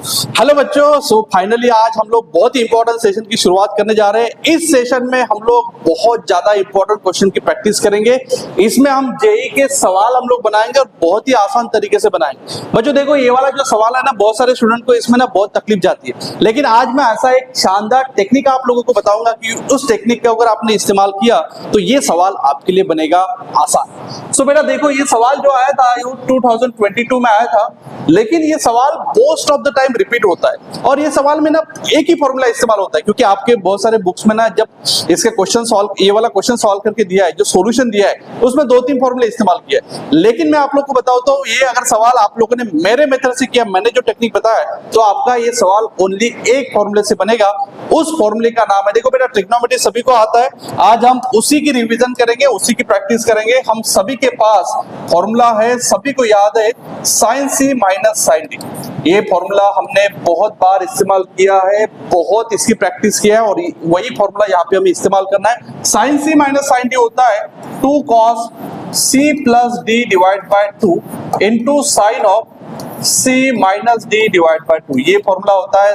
Hello बच्चों, so finally आज हम लोग बहुत ही इंपॉर्टेंट सेशन की शुरुआत करने जा रहे हैं। इस सेशन में हम लोग बहुत ज्यादा इंपॉर्टेंट क्वेश्चन की प्रैक्टिस करेंगे। इसमें हम जेई के सवाल हम लोग बनाएंगे और बहुत ही आसान तरीके से बनाएंगे। बच्चों देखो, ये वाला जो सवाल है ना, बहुत सारे स्टूडेंट को इसमें ना बहुत तकलीफ जाती है, लेकिन आज मैं ऐसा एक शानदार टेक्निक आप लोगों को बताऊंगा कि उस टेक्निक का अगर आपने इस्तेमाल किया तो ये सवाल आपके लिए बनेगा आसान। सो बेटा देखो, ये सवाल जो आया था 2022 में आया था, लेकिन ये सवाल most of the time repeat होता है। और ये सवाल में ना एक ही फॉर्मूला इस्तेमाल होता है, क्योंकि आपके बहुत सारे बुक्स में ना जब इसके क्वेश्चन सॉल्व, ये वाला क्वेश्चन सॉल्व करके दिया है, जो सॉल्यूशन दिया है उसमें 2-3 फॉर्मूले इस्तेमाल किया है। लेकिन मैं आप लोग को बताऊं तो ये अगर सवाल आप लोगों ने मेरे मेथड से किया, मैंने जो टेक्निक बताया, तो आपका ये सवाल ओनली एक फॉर्मूले से बनेगा। उस फॉर्मूले का नाम है, देखो बेटा, ट्रिग्नोमेट्री सभी को आता है। आज हम उसी की रिवीजन करेंगे, उसी की प्रैक्टिस करेंगे। हम सभी के पास फॉर्मूला है, सभी को याद है, sin c minus sin d। ये फॉर्मूला हमने बहुत बार इस्तेमाल किया है, बहुत इसकी प्रैक्टिस किया है, और वही फॉर्मूला यहाँ पे हमें इस्तेमाल करना है। sin c minus sin d होता है 2 cos c plus d divide by 2 into sine of c minus d divide by 2। ये फॉर्मूला होता है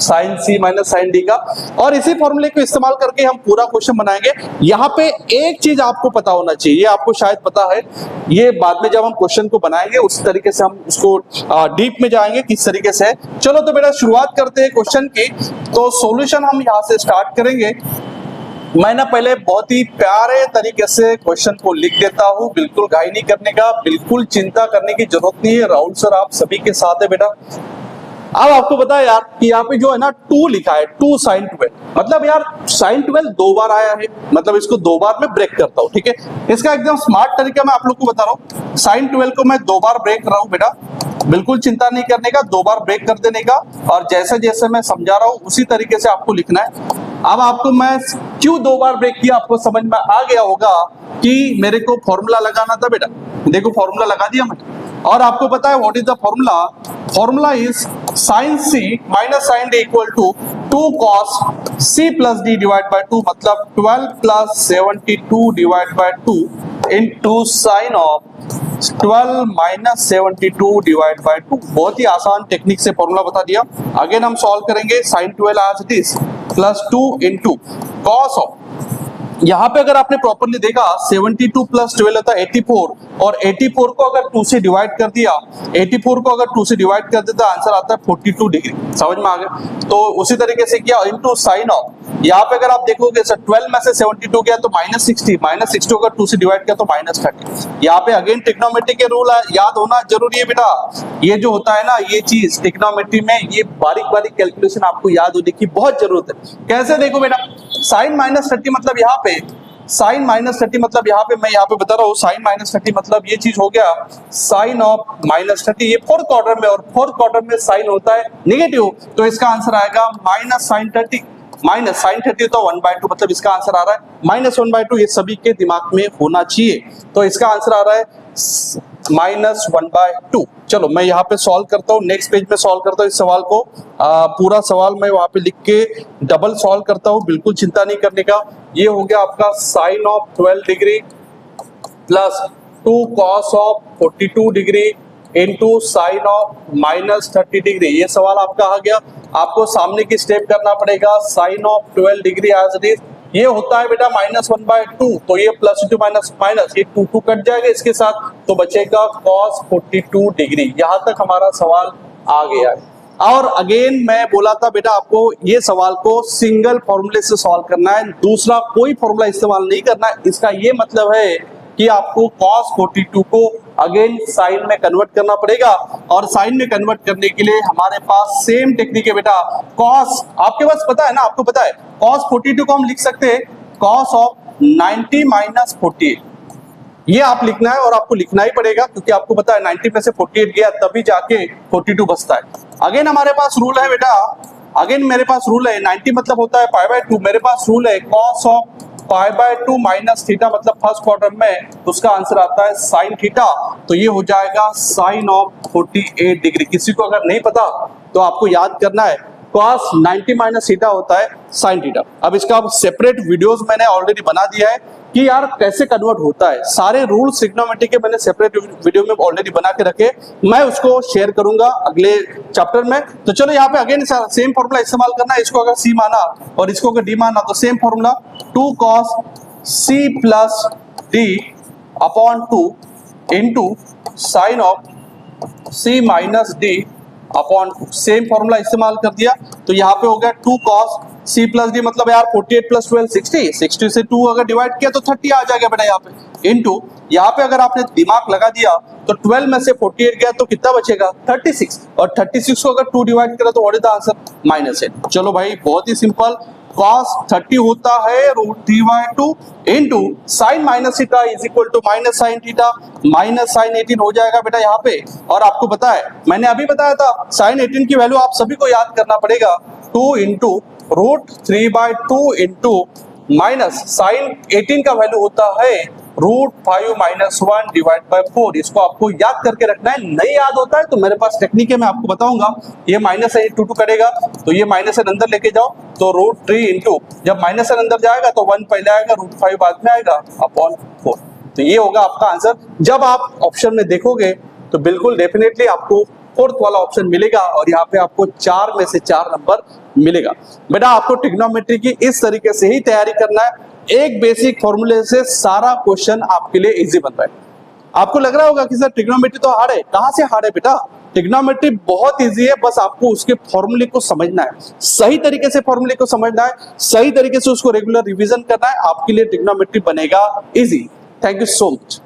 sin c minus sin d का, और इसी फॉर्मूले को इस्तेमाल करके हम पूरा क्वेश्चन बनाएंगे। यहाँ पे एक चीज आपको पता होना चाहिए, ये आपको शायद पता है, ये बाद में जब हम क्वेश्चन को बनाएंगे उस तरीके से हम उसको डीप में जाएंगे किस तरीके से। चलो तो बेटा शुरुआत करते हैं क्वेश्चन की। तो सॉल्यूशन हम यहाँ से स्टार्ट करेंगे। मैं ना पहले बहुत ही प्यारे तरीके से क्वेश्चन को लिख देता हूँ, बिल्कुल घाई नहीं करने का, बिल्कुल चिंता करने की जरूरत नहीं है। राहुल सर आप सभी के साथ है बेटा। अब आपको पता है यार कि यहाँ पे जो है ना 2 लिखा है, 2 sin 12, मतलब यार sin 12 2 बार आया है, मतलब इसको 2 बार मैं ब्रेक करता हूँ, ठीक है। इसका एकदम स्मार्ट तरीका मैं आप लोग को बता रहा हूँ। sin 12 को मैं 2 बार ब्रेक कर रहा हूँ बेटा, बिल्कुल चिंता नहीं करने का, 2 बार ब्रेक कर देने का, और जैसे जैसे मैं समझा रहा हूँ उसी तरीके से आपको लिखना है। अब आपको मैं क्यों 2 बार ब्रेक किया आपको समझ में आ गया होगा कि मेरे को फॉर्मूला लगाना था बेटा। देखो फॉर्मूला लगा दिया मैंने, और आपको पता है what is the formula. Formula is sin c minus sin d equal to 2 cos c plus d divide by 2, मतलब 12 plus 72 divide by 2 into sin of 12 minus 72 divide by 2। बहुत ही आसान टेक्निक से फॉर्मूला बता दिया। अगेन हम solve करेंगे। sin 12 as it is plus 2 into cos of, यहाँ पे अगर आपने प्रॉपर्ली देखा 72 प्लस 12 होता है 84, और 84 को अगर 2 से डिवाइड कर दिया, 84 को अगर 2 से डिवाइड कर देता आंसर आता है 42 डिग्री। समझ में आ गया। तो उसी तरीके से किया इनटू साइन ऑफ, यहाँ पे अगर आप देखोगे सर 12 में से 72 गया तो माइनस 60 को अगर 2 से डिवाइड किया तो माइनस 30। यहाँ पे अगेन ट्रिग्नोमेट्री के रूल याद होना जरूरी है बेटा। ये जो होता है ना, ये चीज ट्रिग्नोमेट्री में ये बारीक बारीक कैलकुलेशन आपको याद होने की बहुत जरूरत है। कैसे देखो बेटा, साइन माइनस 30 मतलब यहाँ पे साइन माइनस 30 मतलब यहाँ पे मैं यहाँ पे बता रहा हूँ, साइन माइनस 30 मतलब ये चीज हो गया साइन ऑफ माइनस 30। ये 4th क्वार्टर में, और 4th क्वार्टर में साइन होता है नेगेटिव, तो इसका आंसर आएगा माइनस साइन 30। माइनस साइन 30 तो 1/2, मतलब इसका आंसर आ रहा है माइनस 1/2। ये सभी के दिमाग में होना चाहिए, तो इसका आंसर आ रहा है माइनस 1/2। चलो मैं यहाँ पे सॉल्व करता हूँ, नेक्स्ट पेज में सॉल्व करता हूँ इस सवाल को। पूरा सवाल मैं वहां पे लिख के डबल सॉल्व करता हूँ, बिल्कुल चिंता नहीं करने का। ये हो गया आपका sine of 12 degree plus 2 cos of 42 degree into sine of minus 30 degree. ये सवाल आपका आ गया। आपको सामने की स्टेप करना पड़ेगा। Sine of 12 degree as it is, ये होता है बेटा माइनस 1/2, तो ये प्लस इंटू माइनस माइनस, ये 2 कट जाएगा इसके साथ, तो बचेगा cos 42 डिग्री। यहां तक हमारा सवाल आ गया है। और अगेन मैं बोला था बेटा आपको ये सवाल को सिंगल फॉर्मूले से सॉल्व करना है, दूसरा कोई फॉर्मूला इस्तेमाल नहीं करना है। इसका ये मतलब है कि आपको cos 42 को अगेन साइन में कन्वर्ट करना पड़ेगा, और साइन में कन्वर्ट करने के लिए हमारे पास सेम टेक्निक है बेटा। cos आपके पास पता है ना, आपको पता है cos 42 को हम लिख सकते हैं cos ऑफ 90 माइनस 48। ये आप लिखना है, और आपको लिखना ही पड़ेगा क्योंकि आपको पता है 90 में से 48 गया तभी जाके 42 बचता है। अगेन हमारे पास रूल है बेटा, अगेन मेरे पास रूल है, 90 मतलब होता है π/2, मेरे पास रूल है cos ऑफ π/2 माइनस थीटा, मतलब 1st क्वार्टर में उसका आंसर आता है साइन थीटा, तो ये हो जाएगा साइन ऑफ 48 डिग्री। किसी को अगर नहीं पता तो आपको याद करना है cos 90 माइनस थीटा होता है sin थीटा। अब इसका सेपरेट वीडियोस मैंने ऑलरेडी बना दिया है कि यार कैसे कन्वर्ट होता है। सारे रूल्स ट्रिग्नोमेट्री के मैंने सेपरेट वीडियो में ऑलरेडी बना के रखे, मैं उसको शेयर करूंगा अगले चैप्टर में। तो चलो यहाँ पे अगेन सेम फॉर्मूला इस्तेमाल करना है। इसको अगर c माना और इसको अगर d माना तो same formula 2 cos c plus d upon 2 into sine of c minus d upon same formula इस्तेमाल कर दिया। तो यहाँ पे हो गया 2 cos c प्लस डी, मतलब यार 48 प्लस 12 60 से 2 अगर डिवाइड किया तो 30 आ जाएगा बेटा यहाँ पे, इनटू यहाँ पे अगर आपने दिमाग लगा दिया तो 12 में से 48 गया तो कितना बचेगा 36, और 36 को अगर 2 डिवाइड करा तो व्हाट इज द आंसर -8। चलो भाई बहुत ही सिंपल, cos 30 होता है √3/2 into sine minus theta is equal to minus sine theta, minus sine 18 हो जाएगा बेटा यहाँ पे। और आपको पता है मैंने अभी बताया था साइन 18 की वैल्यू आप सभी को याद करना पड़ेगा, 2 इंटू √3/2 इंटू माइनस साइन 18 का वैल्यू होता है √5 माइनस 1 डिवाइड बाय 4। इसको आपको याद करके रखना है, नहीं याद होता है तो मेरे पास टेक्निक है, मैं आपको बताऊंगा। ये माइनस है 2 करेगा तो ये माइनस अंदर लेके जाओ तो √3 इंटू जब माइनस अंदर जाएगा तो 1 पहले आएगा, √5 बाद में आएगा अपॉन 4। तो ये होगा आपका आंसर। जब आप ऑप्शन में देखोगे तो बिल्कुल डेफिनेटली आपको फोर्थ वाला ऑप्शन मिलेगा और यहाँ पे आपको 4 में से 4 नंबर मिलेगा। बेटा आपको ट्रिग्नोमेट्री की इस तरीके से ही तैयारी करना है, एक बेसिक फॉर्मूले से सारा क्वेश्चन आपके लिए इजी बन रहा है। आपको लग रहा होगा कि सर ट्रिग्नोमेट्री तो हार्ड है, कहां से हार्ड है बेटा? ट्रिग्नोमेट्री बहुत इजी है, बस आपको उसके फॉर्मूले को समझना है, सही तरीके से फॉर्मूले को समझना है, सही तरीके से उसको रेगुलर रिवीजन करना है, आपके लिए ट्रिग्नोमेट्री बनेगा easy. Thank you so much.